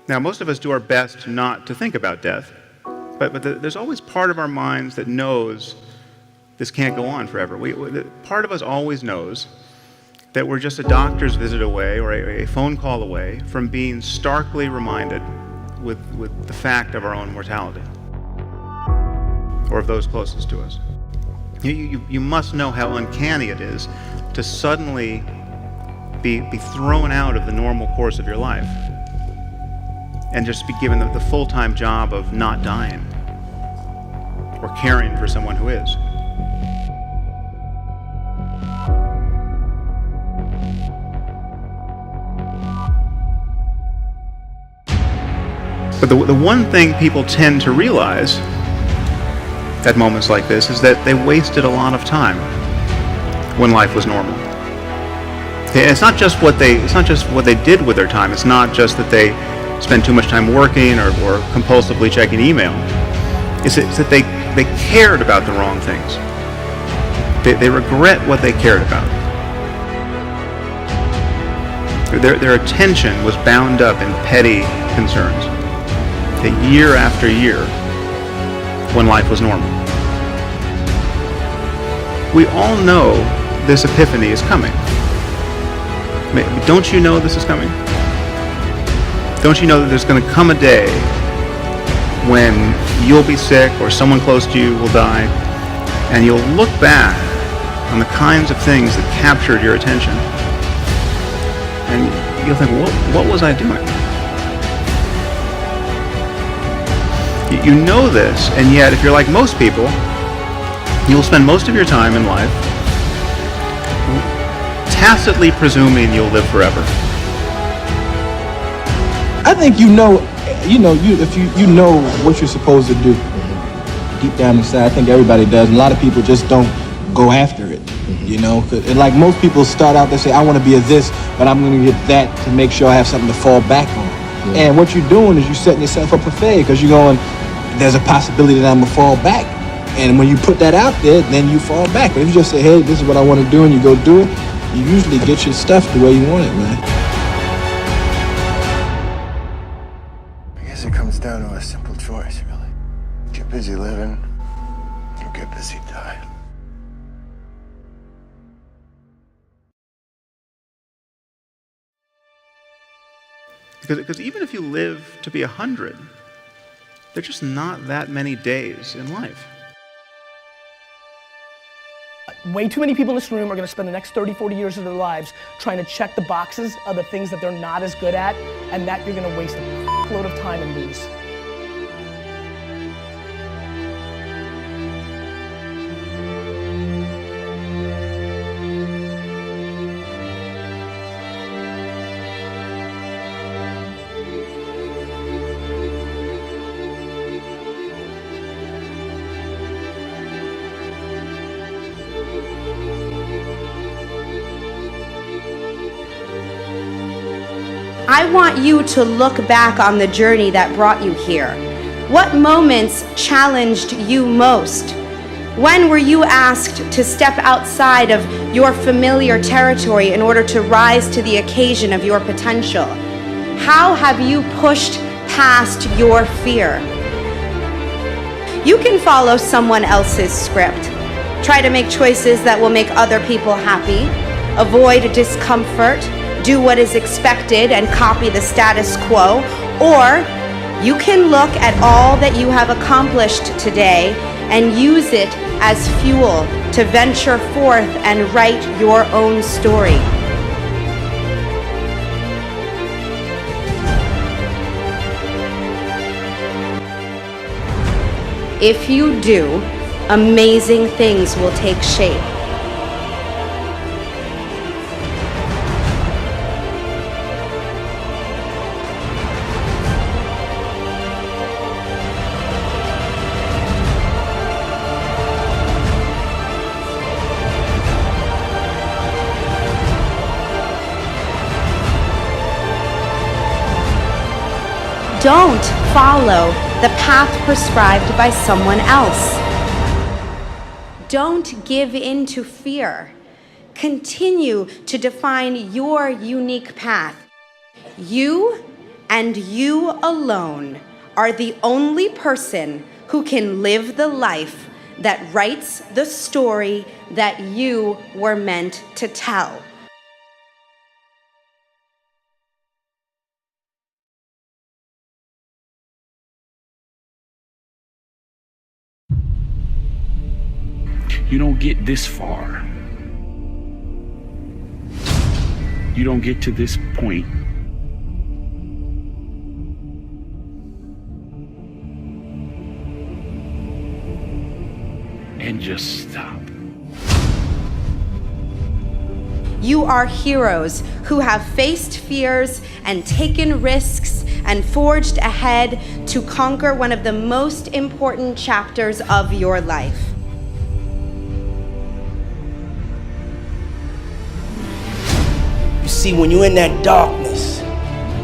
Now, most of us do our best not to think about death, but there's always part of our minds that knows this can't go on forever. Part of us always knows that we're just a doctor's visit away or a phone call away from being starkly reminded with the fact of our own mortality, or of those closest to us. You must know how uncanny it is to suddenly be thrown out of the normal course of your life and just be given the full-time job of not dying or caring for someone who is. But the one thing people tend to realize at moments like this is that they wasted a lot of time when life was normal. Okay, it's not just what they did with their time. It's not just that they spend too much time working or compulsively checking email. It's that they cared about the wrong things. They regret what they cared about. Their attention was bound up in petty concerns. Okay, year after year, when life was normal. We all know this epiphany is coming. Don't you know this is coming? Don't you know that there's going to come a day when you'll be sick or someone close to you will die, and you'll look back on the kinds of things that captured your attention, and you'll think, what was I doing? You know this, and yet if you're like most people, you'll spend most of your time in life tacitly presuming you'll live forever. I think if you know what you're supposed to do, deep down inside, I think everybody does. And a lot of people just don't go after it, you know. And like most people start out, they say, I want to be a this, but I'm going to get that to make sure I have something to fall back on. Yeah. And what you're doing is you're setting yourself up for failure, because you're going, there's a possibility that I'm going to fall back. And when you put that out there, then you fall back. But if you just say, hey, this is what I want to do, and you go do it, you usually get your stuff the way you want it, man. I guess it comes down to a simple choice, really. Get busy living, or get busy dying. Because even if you live to be 100, there's just not that many days in life. Way too many people in this room are going to spend the next 30, 40 years of their lives trying to check the boxes of the things that they're not as good at, and that you're going to waste a load of time and lose. I want you to look back on the journey that brought you here. What moments challenged you most? When were you asked to step outside of your familiar territory in order to rise to the occasion of your potential? How have you pushed past your fear? You can follow someone else's script. Try to make choices that will make other people happy. Avoid discomfort. Do what is expected and copy the status quo, or you can look at all that you have accomplished today and use it as fuel to venture forth and write your own story. If you do, amazing things will take shape. Don't follow the path prescribed by someone else. Don't give in to fear. Continue to define your unique path. You and you alone are the only person who can live the life that writes the story that you were meant to tell. You don't get this far. You don't get to this point and just stop. You are heroes who have faced fears and taken risks and forged ahead to conquer one of the most important chapters of your life. You see, when you're in that darkness,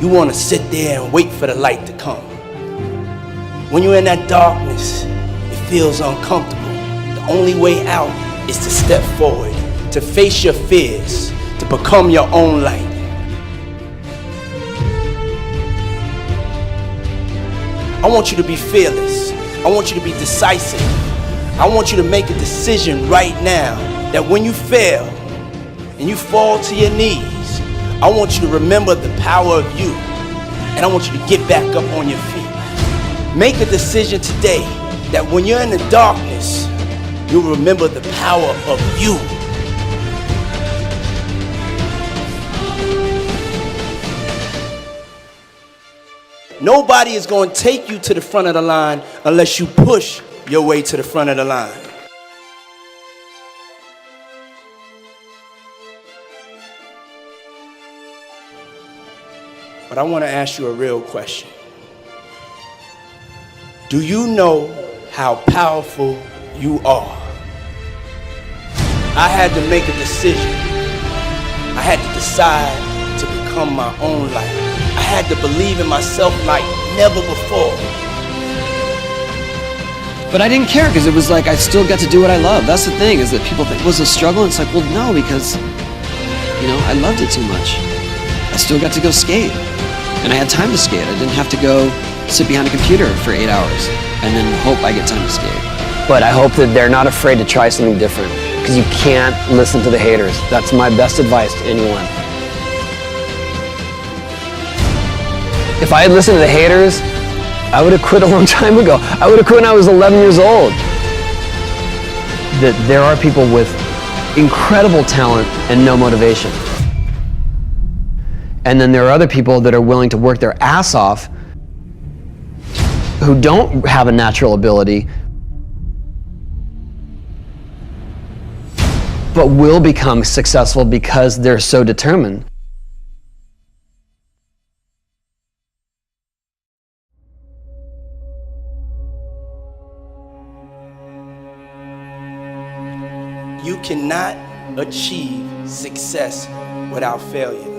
you want to sit there and wait for the light to come. When you're in that darkness, it feels uncomfortable. The only way out is to step forward, to face your fears, to become your own light. I want you to be fearless. I want you to be decisive. I want you to make a decision right now that when you fail and you fall to your knees, I want you to remember the power of you, and I want you to get back up on your feet. Make a decision today that when you're in the darkness, you'll remember the power of you. Nobody is going to take you to the front of the line unless you push your way to the front of the line. But I want to ask you a real question. Do you know how powerful you are? I had to make a decision. I had to decide to become my own light. I had to believe in myself like never before. But I didn't care because it was like I still got to do what I love. That's the thing, is that people think, was it a struggle? It's like, well, no, because, you know, I loved it too much. I still got to go skate. And I had time to skate. I didn't have to go sit behind a computer for 8 hours and then hope I get time to skate. But I hope that they're not afraid to try something different, because you can't listen to the haters. That's my best advice to anyone. If I had listened to the haters, I would have quit a long time ago. I would have quit when I was 11 years old. That there are people with incredible talent and no motivation. And then there are other people that are willing to work their ass off who don't have a natural ability, but will become successful because they're so determined. You cannot achieve success without failure.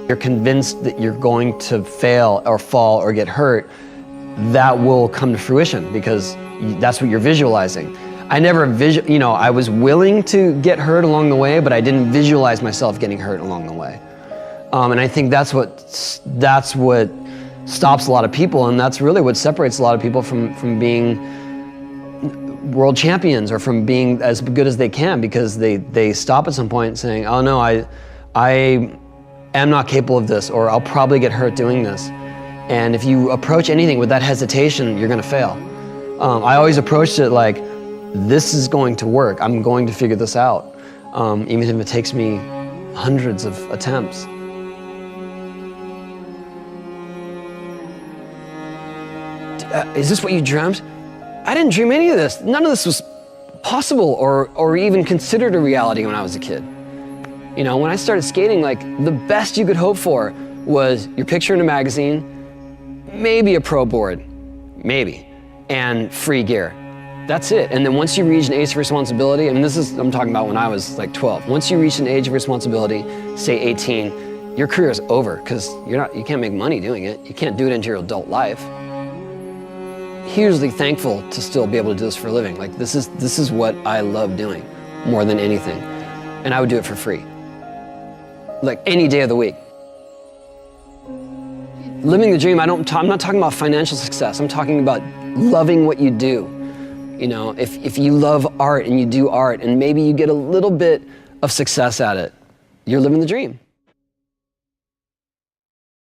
You're convinced that you're going to fail or fall or get hurt, that will come to fruition because that's what you're visualizing. I never I was willing to get hurt along the way, but I didn't visualize myself getting hurt along the way. And I think that's what stops a lot of people, and that's really what separates a lot of people from being world champions or from being as good as they can, because they stop at some point saying, oh no, I am not capable of this, or I'll probably get hurt doing this. And if you approach anything with that hesitation, you're gonna fail. I always approached it like, this is going to work. I'm going to figure this out, even if it takes me hundreds of attempts. Is this what you dreamt? I didn't dream any of this. None of this was possible or even considered a reality when I was a kid. You know, when I started skating, like, the best you could hope for was your picture in a magazine, maybe a pro board, maybe, and free gear. That's it. And then once you reach an age of responsibility, and I'm talking about when I was like 12. Once you reach an age of responsibility, say 18, your career is over, because you can't make money doing it. You can't do it into your adult life. Hugely thankful to still be able to do this for a living. Like, this is what I love doing more than anything. And I would do it for free. Like, any day of the week. living the dream, I'm not talking about financial success. I'm talking about loving what you do. You know, if you love art and you do art and maybe you get a little bit of success at it, you're living the dream.